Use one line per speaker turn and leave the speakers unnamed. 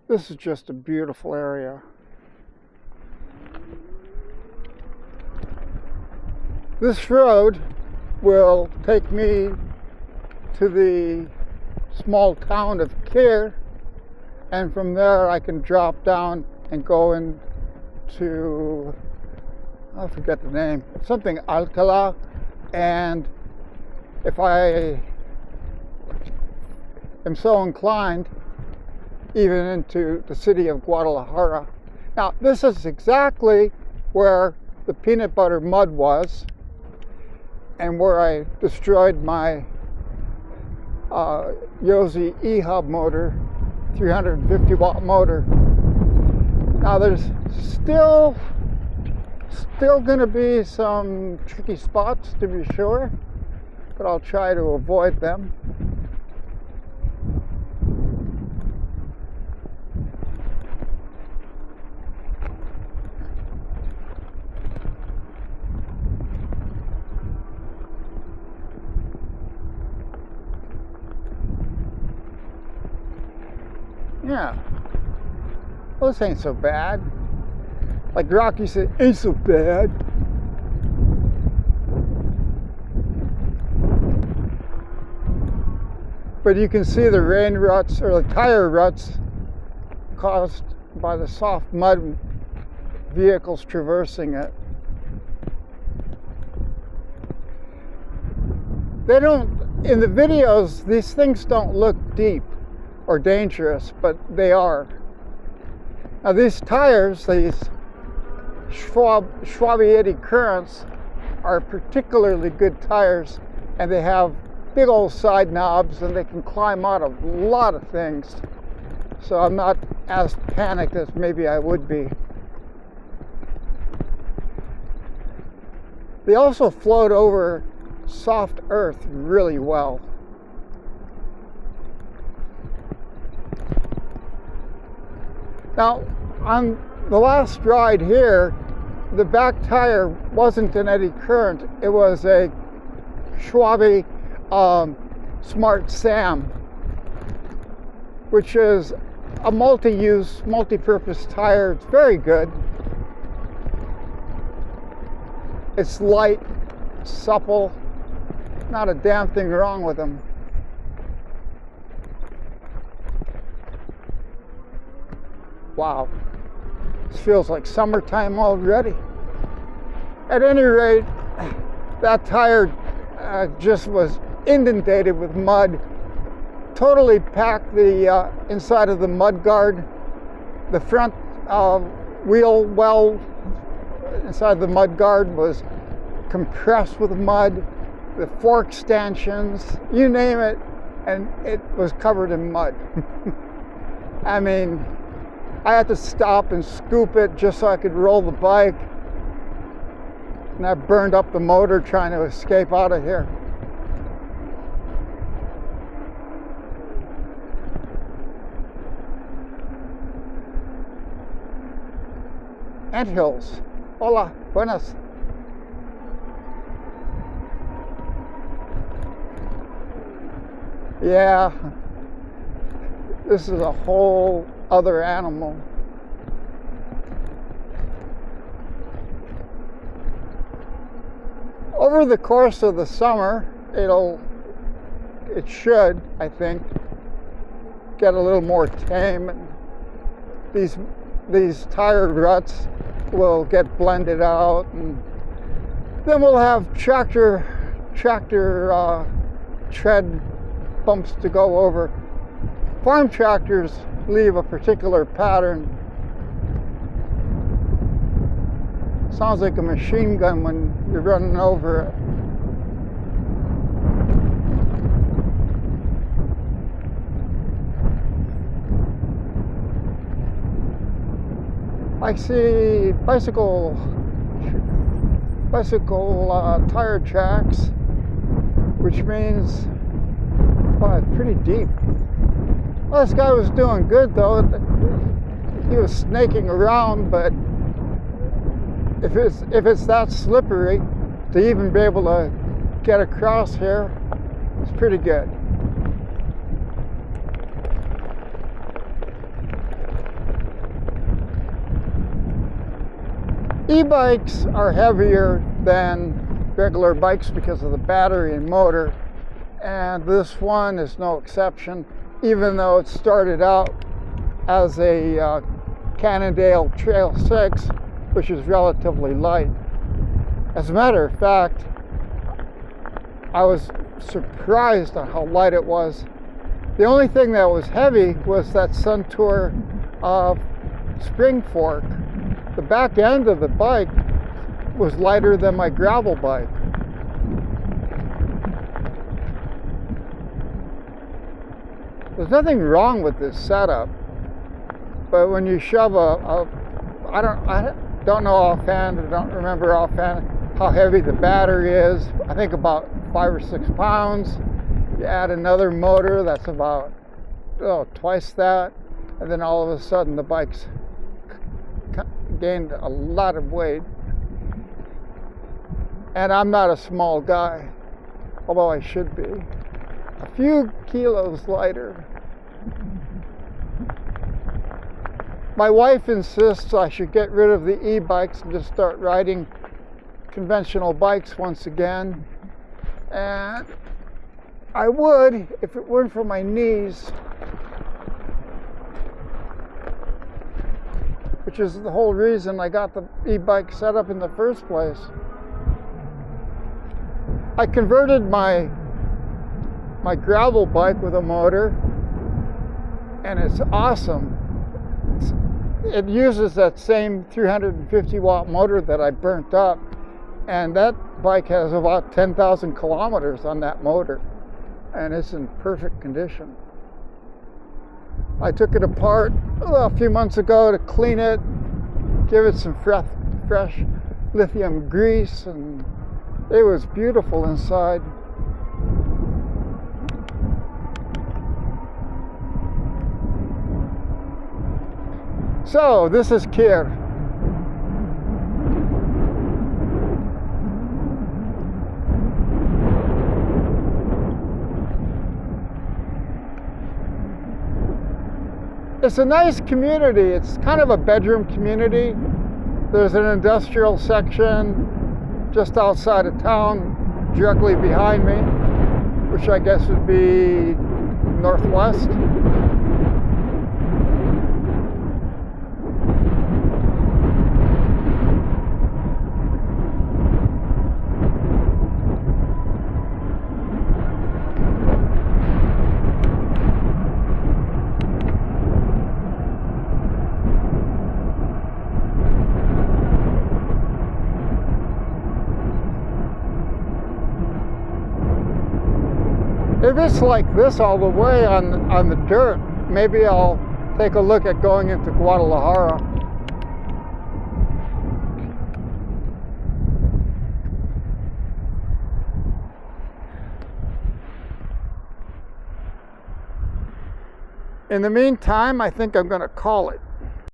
This is just a beautiful area. This road will take me to the small town of Kir, and from there I can drop down and go into, I forget the name, something Alcala, and if I am so inclined, even into the city of Guadalajara. Now, this is exactly where the peanut butter mud was and where I destroyed my Yosi E-Hub motor, 350 watt motor. Now there's still going to be some tricky spots, to be sure, but I'll try to avoid them. Yeah, well, this ain't so bad. Like Rocky said, ain't so bad. But you can see the rain ruts, or the tire ruts, caused by the soft mud vehicles traversing it. They don't, in the videos, these things don't look deep or dangerous, but they are. Now these tires, these Schwalbe Eddy Currents, are particularly good tires, and they have big old side knobs and they can climb out of a lot of things. So I'm not as panicked as maybe I would be. They also float over soft earth really well. Now, on the last ride here, the back tire wasn't an eddy current, it was a Schwalbe Smart Sam, which is a multi-use, multi-purpose tire. It's very good. It's light, supple, not a damn thing wrong with them. Wow, this feels like summertime already. At any rate, that tire just was inundated with mud, totally packed the inside of the mud guard. The front wheel well inside the mud guard was compressed with mud, the fork stanchions, you name it, and it was covered in mud. I mean, I had to stop and scoop it just so I could roll the bike. And I burned up the motor trying to escape out of here. Anthills. Hola, buenas. Yeah, this is a whole other animal. Over the course of the summer, it should, I think, get a little more tame, and these tire ruts will get blended out, and then we'll have tractor tread bumps to go over. Farm tractors leave a particular pattern. Sounds like a machine gun when you're running over it. I see bicycle tire tracks, which means, wow, it's pretty deep. Well, this guy was doing good though. He was snaking around, but if it's that slippery, to even be able to get across here, it's pretty good. E-bikes are heavier than regular bikes because of the battery and motor, and this one is no exception, even though it started out as a Cannondale Trail 6, which is relatively light. As a matter of fact, I was surprised at how light it was. The only thing that was heavy was that Suntour spring fork. The back end of the bike was lighter than my gravel bike. There's nothing wrong with this setup, but when you shove I don't know offhand, I don't remember offhand how heavy the battery is. I think about 5 or 6 pounds. You add another motor that's about twice that, and then all of a sudden the bike's gained a lot of weight. And I'm not a small guy, although I should be. A few kilos lighter. My wife insists I should get rid of the e-bikes and just start riding conventional bikes once again. And I would if it weren't for my knees, which is the whole reason I got the e-bike set up in the first place. I converted my gravel bike with a motor, and it's awesome. It uses that same 350 watt motor that I burnt up, and that bike has about 10,000 kilometers on that motor, and it's in perfect condition. I took it apart a few months ago to clean it, give it some fresh lithium grease, and it was beautiful inside. So, this is Kir. It's a nice community. It's kind of a bedroom community. There's an industrial section just outside of town, directly behind me, which I guess would be northwest. If it's like this all the way on the dirt, maybe I'll take a look at going into Guadalajara. In the meantime, I think I'm going to call it.